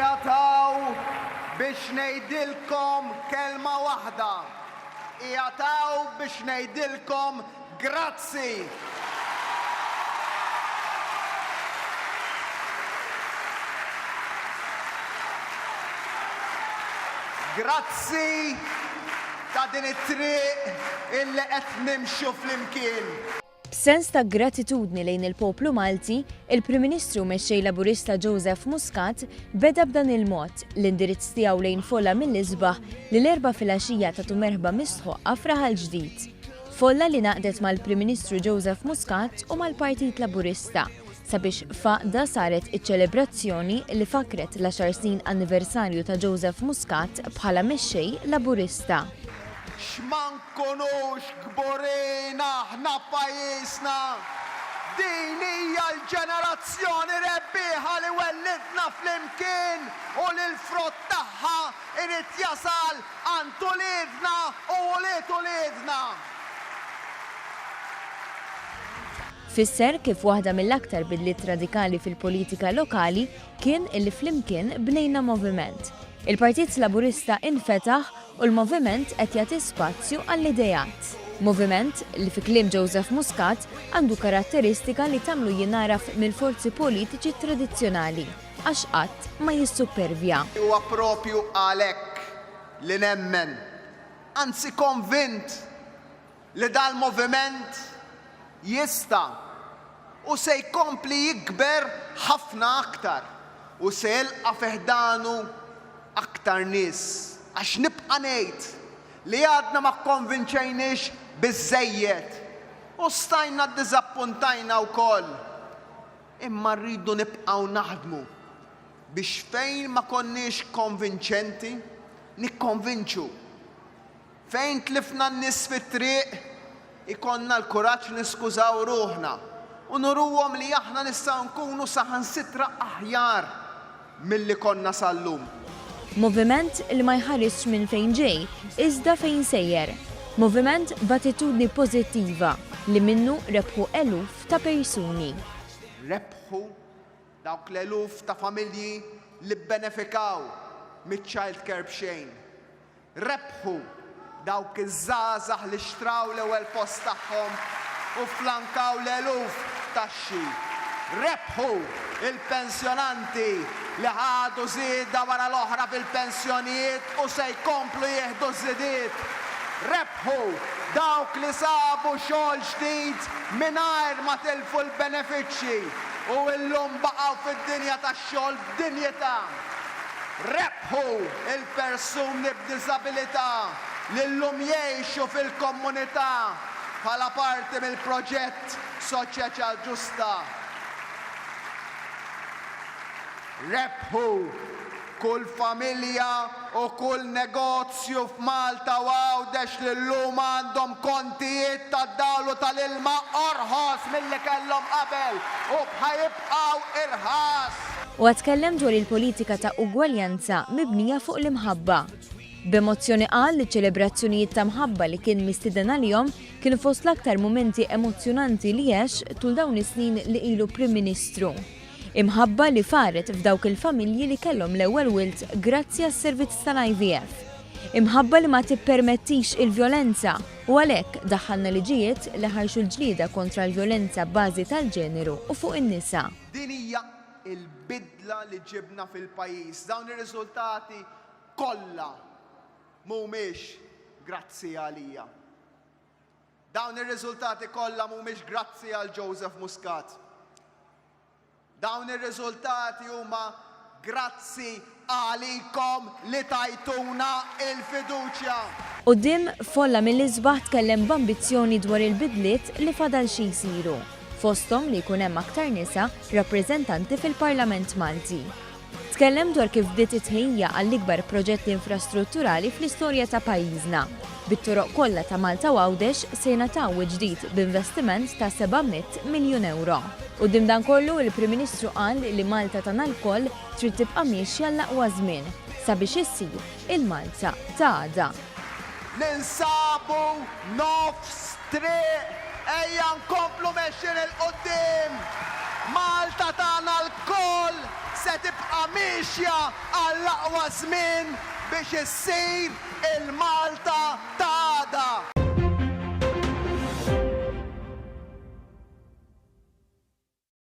Ijataw biex ngħidilkom kelma waħda. Ijataw biex ngħidilkom grazzi. Grazzi ta' din it-triq illi qed nimxu flimkien. B'sens ta' gratitudni lejn il-poplu Malti, il-Prim Ministru mexxej Laburista Joseph Muscat beda b'dan il-mod l-indirizz tiegħu lejn Folla mill-isbaħ li l-erba' filgħaxija tagħtu merħba mistħoqqa f'raħal ġdid. Folla li naqdet mal-Prim Ministru Joseph Muscat u mal-Partit Laburista sabiex faqda saret iċ-ċelebrazzjoni li fakret l-10 snin anniversarju ta' Joseph Muscat bħala mexxej Laburista. X'ma nkunux kburin aħna pajjiżna. Din hija l-ġenerazzjoni rebbieħa li wellidna flimkien u li l-frott tagħha irid jasal għand uliedna u ulied uliedna. Fisser kif waħda mill-aktar bidliet radikali fil-politika lokali kien illi flimkien bnejna moviment. Il-Partit Laburista infetaħ u l-moviment qed jagħti spazju għall-idejat. Moviment li fi kliem Joseph Muscat għandu karatteristika li tagħmlu jingħaraf mill-forzi politiċi tradizzjonali għax qatt ma jissupervja. Huwa proprju għalhekk li nemmen, anzi konvint li dal-moviment jista' u se jkompli jikber ħafna aktar u se jilqa' fiħdanu aktar nies. Għax nibqa' ngħid li għadna ma kkonvinċejniex biżżejjed u stajna ddiżappuntajna wkoll. Imma rridu nibqgħu naħdmu biex fejn ma konniex konvinċenti nikkonvinċu. Fejn tlifna n-nies fit-triq ikonna l-kuraġġ niskużaw ruħna u nuruhom li aħna nistgħu nkunu saħansitra aħjar milli konna sal-lum. Moviment li ma jħarrisx minn fejn ġej, iżda fejn sejjer. Moviment b'attitudni pożittiva li minnu rebħu eluf ta' persuni. Rebħu dawk l-eluf ta' familji li bbenefikaw mit-child care b'xejn. Rebħu dawk iż-żgħażagħ li xtraw l-ewwel post tagħhom u flankaw l-eluf taxxi. Rebħu il-pensjonanti li ħadu żieda wara l-oħra fil-pensjonijiet u se jkomplu jieħdu żiediet. Rebħu dawk li sabu xogħol ġdid mingħajr ma tilfu l-benefiċċji u llum baqgħu fid-dinja tax-xogħol b'dinjità. Rebħu il-persuni b'diżabilità li llum jgħixu fil-komunità bħala parti mill-proġett Soċjetà Ġusta. Rebħu kull familja u kull negozju f'Malta u Għawdex li llum għandhom kontijiet tad-dawl u tal-ilma orħos milli kellhom qabel u bħajibqgħu irħas. U għatkellem dwar il-politika ta' ugwaljanza mibnija fuq l-imħabba. B'emozzjoni qal li ċelebrazzjonijiet ta' mħabba li kien mistieden għalihom kien fost l-aktar momenti emozzjonanti li għex tul dawn is-snin li ilu Prim Ministru. Imħabba li faret f'dawk il-familji li kellhom l-ewwel wild grazzi għas-servizz tal-IVF. Imħabba li ma tippermettix il-vjolenza u għalhekk daħħalna liġijiet li ħarxu l-ġlieda kontra l-vjolenza bbażi tal-ġeneru u fuq in-nisa. Din hija l-bidla li ġibna fil-pajjiż. Dawn ir-riżultati kollha mhumiex grazzi għalija. Dawn ir-riżultati kollha mhumiex grazzi għal Joseph Muscat. Dawn ir-riżultati huma grazzi għalikom li tajtuna il-fiduċja. Quddiem Folla mill-isbaħ tkellem b'ambizzjoni dwar il-bidliet li fadal xi jsiru. Fosthom li jkun hemm aktar nisa rappreżentanti fil-Parlament Malti. Tkellem dwar kif bdiet it-tħejja għall-ikbar proġetti infrastrutturali fl-istorja ta' pajjiżna. Bit-toroq kollha ta' Malta u Għawdex se jingħataw ġdid b'investiment ta' 700 miljun euro. U dim dan kollu il-Prim Ministru qal li Malta tagħna l-koll trid tibqa' mixja l-aqwa żmien sabiex issir il-Malta ta' għada. Ninsabu nofs triq ejja nkomplu mexxin il-qudiem. Malta tagħna l-koll se tibqa' mixja għall-aqwa żmien biex issir il-Malta